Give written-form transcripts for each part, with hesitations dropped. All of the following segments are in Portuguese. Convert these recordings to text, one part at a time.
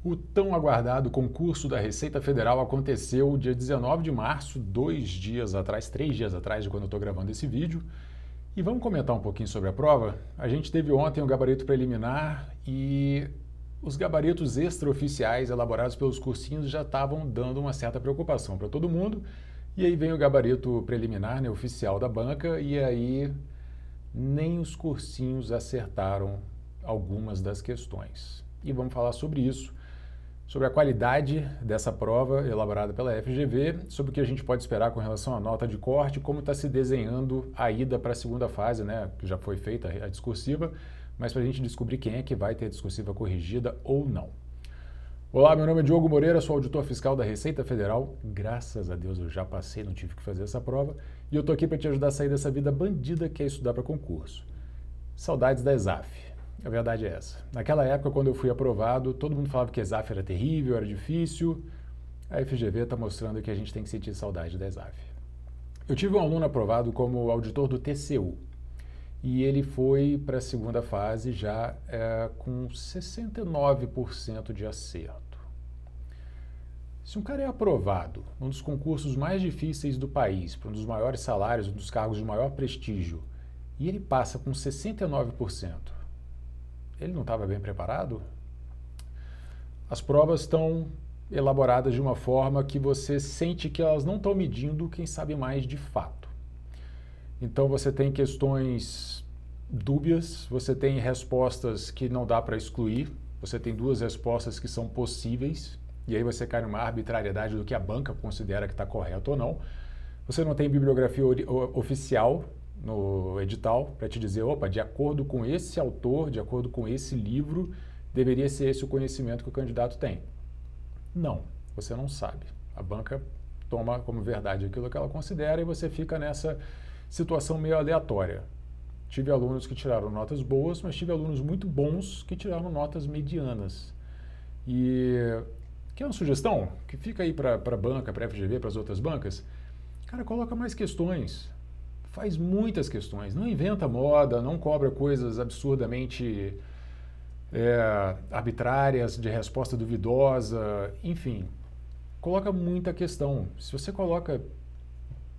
O tão aguardado concurso da Receita Federal aconteceu dia 19 de março, 3 dias atrás de quando eu estou gravando esse vídeo. E vamos comentar um pouquinho sobre a prova? A gente teve ontem o gabarito preliminar e os gabaritos extraoficiais elaborados pelos cursinhos já estavam dando uma certa preocupação para todo mundo. E aí vem o gabarito preliminar, né, oficial da banca, e aí nem os cursinhos acertaram algumas das questões. E vamos falar sobre isso, sobre a qualidade dessa prova elaborada pela FGV, sobre o que a gente pode esperar com relação à nota de corte, como está se desenhando a ida para a segunda fase, né, que já foi feita a discursiva, mas para a gente descobrir quem é que vai ter a discursiva corrigida ou não. Olá, meu nome é Diogo Moreira, sou auditor fiscal da Receita Federal. Graças a Deus eu já passei, não tive que fazer essa prova. E eu estou aqui para te ajudar a sair dessa vida bandida que é estudar para concurso. Saudades da ESAF. A verdade é essa. Naquela época, quando eu fui aprovado, todo mundo falava que a ESAF era terrível, era difícil. A FGV está mostrando que a gente tem que sentir saudade da ESAF. Eu tive um aluno aprovado como auditor do TCU. E ele foi para a segunda fase já com 69% de acerto. Se um cara é aprovado num dos concursos mais difíceis do país, para um dos maiores salários, um dos cargos de maior prestígio, e ele passa com 69%, ele não estava bem preparado? As provas estão elaboradas de uma forma que você sente que elas não estão medindo quem sabe mais de fato. Então você tem questões dúbias, você tem respostas que não dá para excluir, você tem duas respostas que são possíveis, e aí você cai numa arbitrariedade do que a banca considera que está correto ou não. Você não tem bibliografia oficial no edital para te dizer, opa, de acordo com esse autor, de acordo com esse livro, deveria ser esse o conhecimento que o candidato tem. Não, você não sabe. A banca toma como verdade aquilo que ela considera e você fica nessa situação meio aleatória. Tive alunos que tiraram notas boas, mas tive alunos muito bons que tiraram notas medianas. E quer uma sugestão? Que fica aí para a banca, para a FGV, para as outras bancas? Cara, coloca mais questões. Faz muitas questões. Não inventa moda, não cobra coisas absurdamente arbitrárias, de resposta duvidosa, enfim. Coloca muita questão. Se você coloca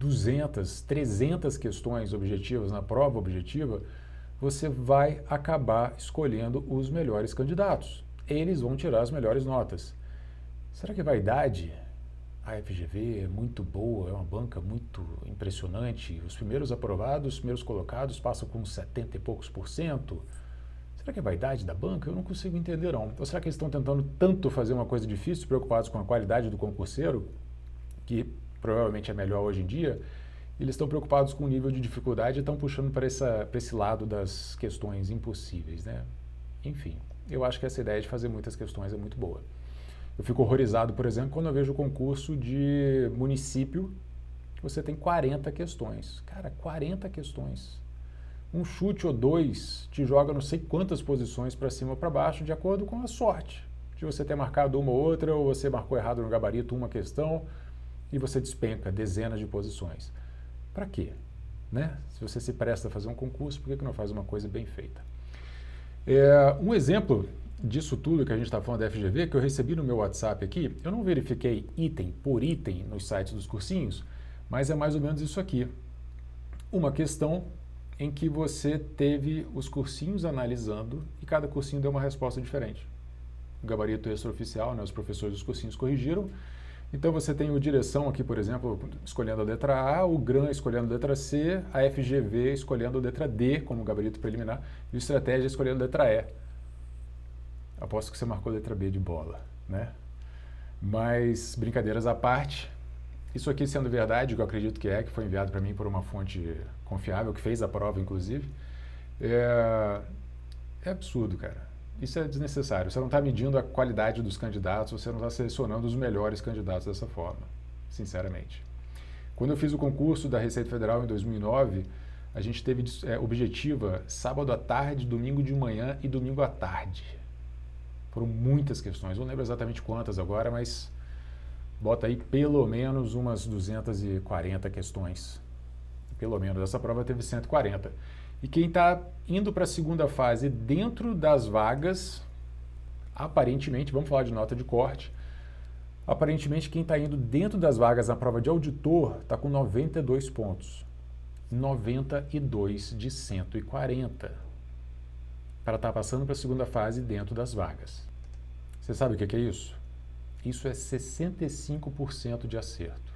200, 300 questões objetivas na prova objetiva, você vai acabar escolhendo os melhores candidatos. Eles vão tirar as melhores notas. Será que é vaidade? A FGV é muito boa, é uma banca muito impressionante. Os primeiros aprovados, os primeiros colocados passam com 70 e poucos %. Será que é vaidade da banca? Eu não consigo entender, não. Ou será que eles estão tentando tanto fazer uma coisa difícil, preocupados com a qualidade do concurseiro, que provavelmente é melhor hoje em dia, eles estão preocupados com o nível de dificuldade e estão puxando para esse lado das questões impossíveis, né? Enfim, eu acho que essa ideia de fazer muitas questões é muito boa. Eu fico horrorizado, por exemplo, quando eu vejo o concurso de município, você tem 40 questões. Cara, 40 questões. Um chute ou dois te joga não sei quantas posições para cima ou para baixo, de acordo com a sorte de você ter marcado uma ou outra, ou você marcou errado no gabarito uma questão, e você despenca dezenas de posições. Para quê? Né? Se você se presta a fazer um concurso, por que não faz uma coisa bem feita? Um exemplo disso tudo que a gente está falando da FGV, que eu recebi no meu WhatsApp aqui, eu não verifiquei item por item nos sites dos cursinhos, mas é mais ou menos isso aqui. Uma questão em que você teve os cursinhos analisando e cada cursinho deu uma resposta diferente. O gabarito extraoficial, né, os professores dos cursinhos corrigiram. Então você tem o direção aqui, por exemplo, escolhendo a letra A, o GRAM escolhendo a letra C, a FGV escolhendo a letra D como gabarito preliminar e o estratégia escolhendo a letra E. Aposto que você marcou a letra B de bola, né? Mas, brincadeiras à parte, isso aqui sendo verdade, o que eu acredito que foi enviado para mim por uma fonte confiável, que fez a prova, inclusive, é absurdo, cara. Isso é desnecessário. Você não está medindo a qualidade dos candidatos, você não está selecionando os melhores candidatos dessa forma, sinceramente. Quando eu fiz o concurso da Receita Federal em 2009, a gente teve objetiva sábado à tarde, domingo de manhã e domingo à tarde. Foram muitas questões, não lembro exatamente quantas agora, mas bota aí pelo menos umas 240 questões. Pelo menos, essa prova teve 140. E quem está indo para a segunda fase dentro das vagas Aparentemente, vamos falar de nota de corte, aparentemente quem está indo dentro das vagas na prova de auditor está com 92 pontos. 92 de 140. Para estar passando para a segunda fase dentro das vagas. Você sabe o que é isso? Isso é 65% de acerto.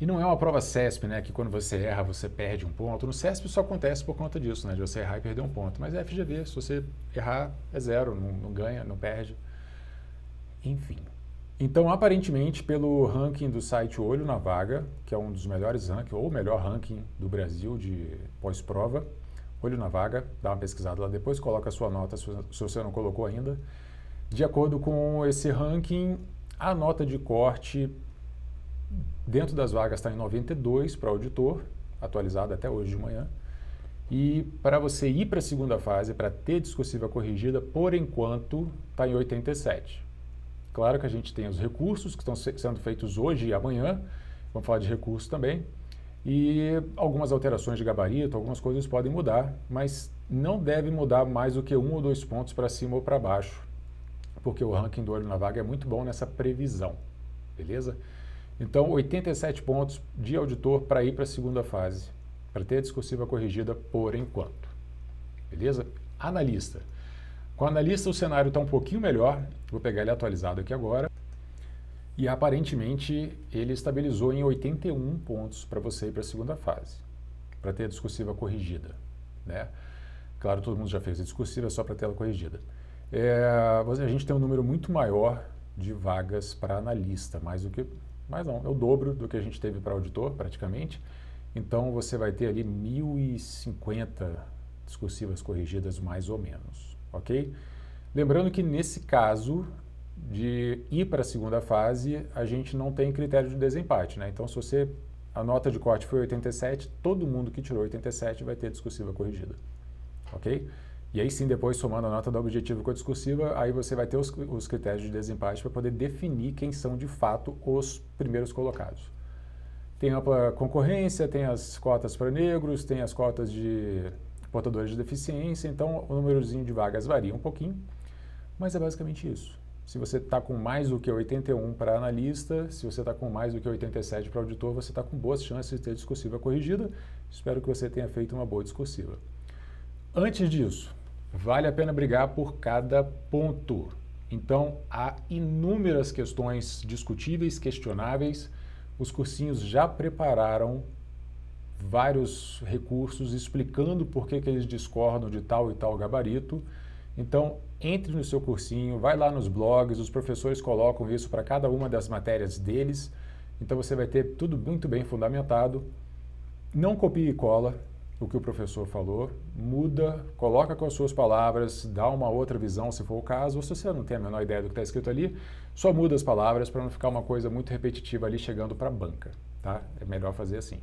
E não é uma prova CESP, né, que quando você erra você perde um ponto. No CESP isso acontece por conta disso, né, de você errar e perder um ponto. Mas é FGV, se você errar é zero, não ganha, não perde. Enfim. Então, aparentemente, pelo ranking do site Olho na Vaga, que é um dos melhores rankings, ou o melhor ranking do Brasil de pós-prova, Olho na Vaga, dá uma pesquisada lá depois, coloca a sua nota se você não colocou ainda. De acordo com esse ranking, a nota de corte dentro das vagas está em 92 para auditor, atualizada até hoje de manhã. E para você ir para a segunda fase, para ter discursiva corrigida, por enquanto está em 87. Claro que a gente tem os recursos que estão sendo feitos hoje e amanhã, vamos falar de recursos também, e algumas alterações de gabarito, algumas coisas podem mudar, mas não deve mudar mais do que 1 ou 2 pontos para cima ou para baixo, porque o ranking do Olho na Vaga é muito bom nessa previsão, beleza? Então, 87 pontos de auditor para ir para a segunda fase, para ter a discursiva corrigida por enquanto, beleza? Analista. Com analista o cenário está um pouquinho melhor, vou pegar ele atualizado aqui agora, e aparentemente ele estabilizou em 81 pontos para você ir para a segunda fase, para ter a discursiva corrigida, né? Claro, todo mundo já fez a discursiva, é só para ter ela corrigida. A gente tem um número muito maior de vagas para analista, mais não, é o dobro do que a gente teve para auditor, praticamente. Então você vai ter ali 1.050 discursivas corrigidas, mais ou menos, ok? Lembrando que nesse caso de ir para a segunda fase, a gente não tem critério de desempate, né? Então, se a nota de corte foi 87, todo mundo que tirou 87 vai ter discursiva corrigida, ok? E aí sim, depois somando a nota da objetiva com a discursiva, aí você vai ter os critérios de desempate para poder definir quem são de fato os primeiros colocados. Tem ampla concorrência, tem as cotas para negros, tem as cotas de portadores de deficiência, então o númerozinho de vagas varia um pouquinho, mas é basicamente isso. Se você está com mais do que 81 para analista, se você está com mais do que 87 para auditor, você está com boas chances de ter discursiva corrigida. Espero que você tenha feito uma boa discursiva. Antes disso, vale a pena brigar por cada ponto. Então, há inúmeras questões discutíveis, questionáveis. Os cursinhos já prepararam vários recursos explicando por que eles discordam de tal e tal gabarito. Então, entre no seu cursinho, vai lá nos blogs, os professores colocam isso para cada uma das matérias deles. Então, você vai ter tudo muito bem fundamentado. Não copie e cola o que o professor falou, muda, coloca com as suas palavras, dá uma outra visão se for o caso, ou se você não tem a menor ideia do que está escrito ali, só muda as palavras para não ficar uma coisa muito repetitiva ali chegando para a banca, tá? É melhor fazer assim.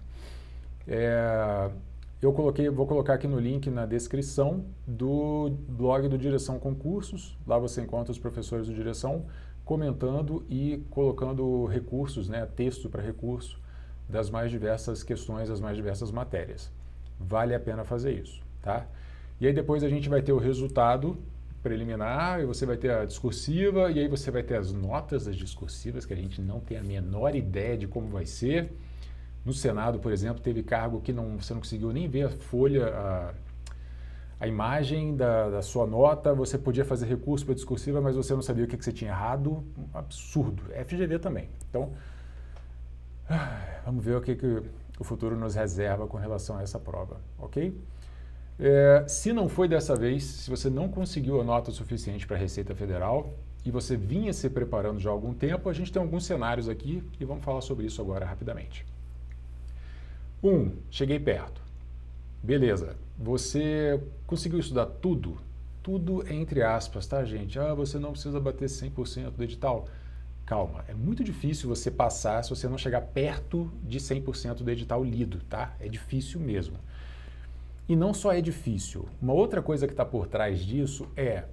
Vou colocar aqui no link na descrição do blog do Direção Concursos, lá você encontra os professores do Direção comentando e colocando recursos, né, texto para recurso das mais diversas questões, das mais diversas matérias. Vale a pena fazer isso, tá? E aí depois a gente vai ter o resultado preliminar, e você vai ter a discursiva, e aí você vai ter as notas das discursivas, que a gente não tem a menor ideia de como vai ser. No Senado, por exemplo, teve cargo que você não conseguiu nem ver a folha, a imagem da sua nota, você podia fazer recurso para discursiva, mas você não sabia o que você tinha errado. Um absurdo. FGV também. Então, vamos ver o que o futuro nos reserva com relação a essa prova, ok? Se não foi dessa vez, se você não conseguiu a nota suficiente para a Receita Federal e você vinha se preparando já há algum tempo, a gente tem alguns cenários aqui e vamos falar sobre isso agora rapidamente. Cheguei perto. Beleza, você conseguiu estudar tudo? Tudo entre aspas, tá, gente? Você não precisa bater 100% do edital. Calma, é muito difícil você passar se você não chegar perto de 100% do edital lido, tá? É difícil mesmo. E não só é difícil, uma outra coisa que está por trás disso é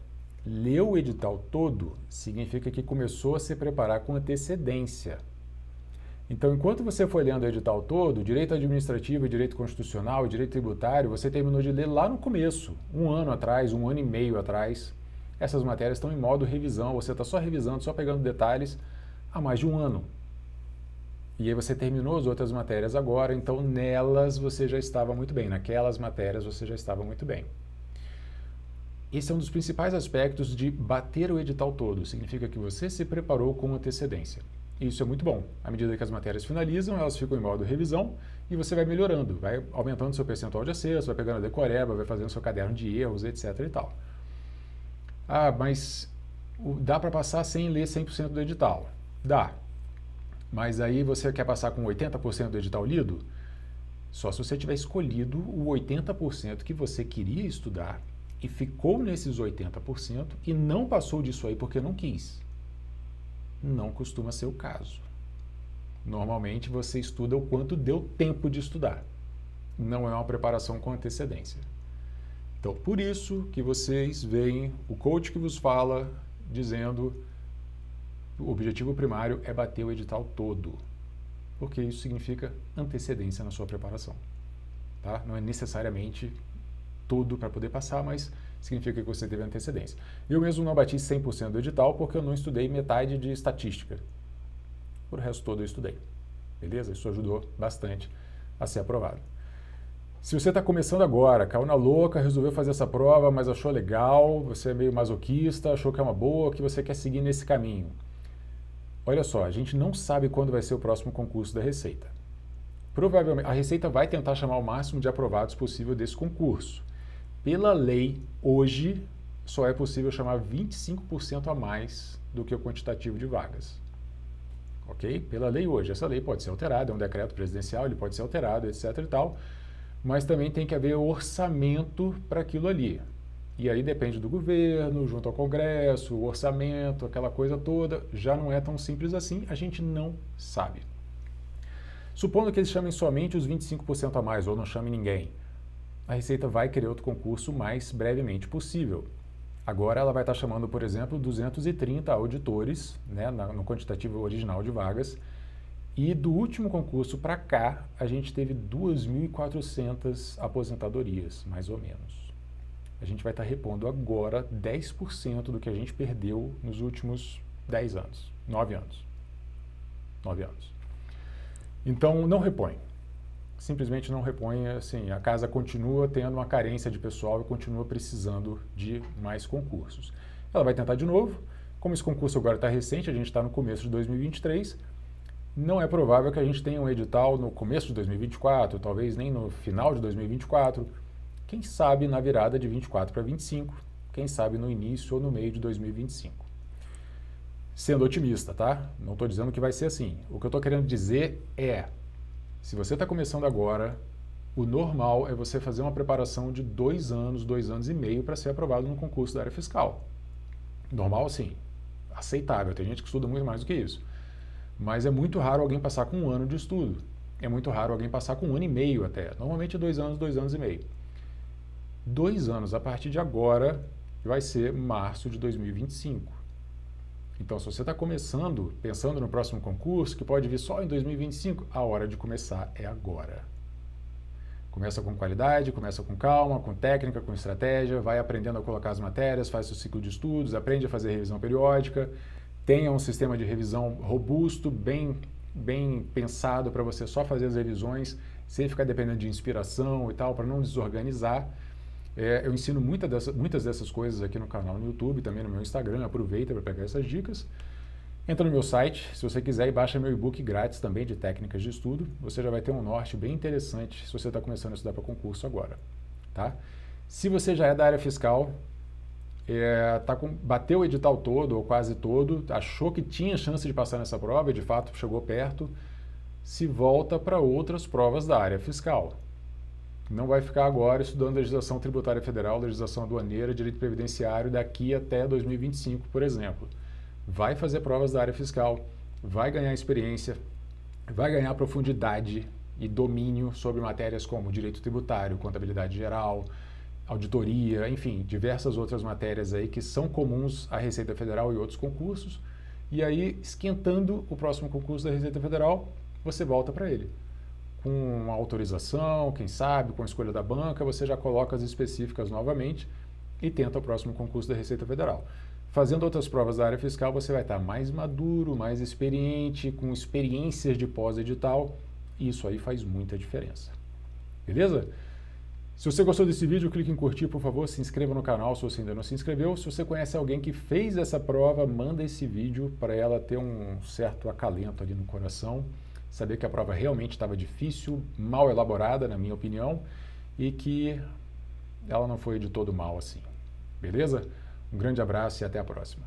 ler o edital todo significa que começou a se preparar com antecedência. Então, enquanto você foi lendo o edital todo, direito administrativo, direito constitucional e direito tributário, você terminou de ler lá no começo, um ano atrás, um ano e meio atrás. essas matérias estão em modo revisão, você está só revisando, só pegando detalhes há mais de um ano. E aí você terminou as outras matérias agora, então nelas você já estava muito bem, naquelas matérias você já estava muito bem. Esse é um dos principais aspectos de bater o edital todo, significa que você se preparou com antecedência. E isso é muito bom. À medida que as matérias finalizam, elas ficam em modo revisão e você vai melhorando, vai aumentando seu percentual de acertos, vai pegando a decoreba, vai fazendo seu caderno de erros, etc. e tal. Ah, mas dá para passar sem ler 100% do edital? Dá. Mas aí você quer passar com 80% do edital lido? Só se você tiver escolhido o 80% que você queria estudar e ficou nesses 80% e não passou disso aí porque não quis. Não costuma ser o caso. Normalmente você estuda o quanto deu tempo de estudar. Não é uma preparação com antecedência. Então, por isso que vocês veem o coach que vos fala dizendo o objetivo primário é bater o edital todo, porque isso significa antecedência na sua preparação. Tá? Não é necessariamente tudo para poder passar, mas significa que você teve antecedência. Eu mesmo não bati 100% do edital porque eu não estudei metade de estatística. O resto todo eu estudei. Beleza? Isso ajudou bastante a ser aprovado. Se você está começando agora, caiu na louca, resolveu fazer essa prova, mas achou legal, você é meio masoquista, achou que é uma boa, que você quer seguir nesse caminho. Olha só, a gente não sabe quando vai ser o próximo concurso da Receita. Provavelmente, a Receita vai tentar chamar o máximo de aprovados possível desse concurso. Pela lei, hoje, só é possível chamar 25% a mais do que o quantitativo de vagas. Ok? Pela lei hoje. Essa lei pode ser alterada, é um decreto presidencial, ele pode ser alterado, etc. e tal. Mas também tem que haver orçamento para aquilo ali. E aí depende do governo, junto ao Congresso, o orçamento, aquela coisa toda. Já não é tão simples assim, a gente não sabe. Supondo que eles chamem somente os 25% a mais, ou não chamem ninguém, a Receita vai querer outro concurso o mais brevemente possível. Agora ela vai estar chamando, por exemplo, 230 auditores, né, no quantitativo original de vagas, e do último concurso para cá, a gente teve 2.400 aposentadorias, mais ou menos. A gente vai estar repondo agora 10% do que a gente perdeu nos últimos 10 anos, 9 anos. 9 anos. Então, não repõe. Simplesmente não repõe, assim, a casa continua tendo uma carência de pessoal e continua precisando de mais concursos. Ela vai tentar de novo. Como esse concurso agora está recente, a gente está no começo de 2023, não é provável que a gente tenha um edital no começo de 2024, talvez nem no final de 2024, quem sabe na virada de 24 para 25, quem sabe no início ou no meio de 2025. Sendo otimista, tá? Não estou dizendo que vai ser assim. O que eu estou querendo dizer é, se você está começando agora, o normal é você fazer uma preparação de 2 anos e meio para ser aprovado no concurso da área fiscal. Normal, sim. Aceitável. Tem gente que estuda muito mais do que isso. Mas é muito raro alguém passar com 1 ano de estudo. É muito raro alguém passar com 1 ano e meio até. Normalmente 2 anos e meio. 2 anos a partir de agora vai ser março de 2025. Então, se você está começando, pensando no próximo concurso, que pode vir só em 2025, a hora de começar é agora. Começa com qualidade, começa com calma, com técnica, com estratégia, vai aprendendo a colocar as matérias, faz seu ciclo de estudos, aprende a fazer revisão periódica, tenha um sistema de revisão robusto, bem pensado para você só fazer as revisões, sem ficar dependendo de inspiração e tal, para não desorganizar. Eu ensino muitas dessas coisas aqui no canal no YouTube, também no meu Instagram, aproveita para pegar essas dicas. Entra no meu site, se você quiser, e baixa meu e-book grátis também de técnicas de estudo. Você já vai ter um norte bem interessante se você está começando a estudar para concurso agora. Tá? Se você já é da área fiscal, bateu o edital todo ou quase todo, achou que tinha chance de passar nessa prova e de fato chegou perto, se volta para outras provas da área fiscal. Não vai ficar agora estudando legislação tributária federal, legislação aduaneira, direito previdenciário daqui até 2025, por exemplo. Vai fazer provas da área fiscal, vai ganhar experiência, vai ganhar profundidade e domínio sobre matérias como direito tributário, contabilidade geral, auditoria, enfim, diversas outras matérias aí que são comuns à Receita Federal e outros concursos. E aí, esquentando o próximo concurso da Receita Federal, você volta para ele. Com uma autorização, quem sabe, com a escolha da banca, você já coloca as específicas novamente e tenta o próximo concurso da Receita Federal. Fazendo outras provas da área fiscal, você vai estar mais maduro, mais experiente, com experiências de pós-edital, e isso aí faz muita diferença. Beleza? Se você gostou desse vídeo, clique em curtir, por favor, se inscreva no canal se você ainda não se inscreveu. Se você conhece alguém que fez essa prova, manda esse vídeo para ela ter um certo acalento ali no coração, saber que a prova realmente estava difícil, mal elaborada, na minha opinião, e que ela não foi de todo mal assim. Beleza? Um grande abraço e até a próxima.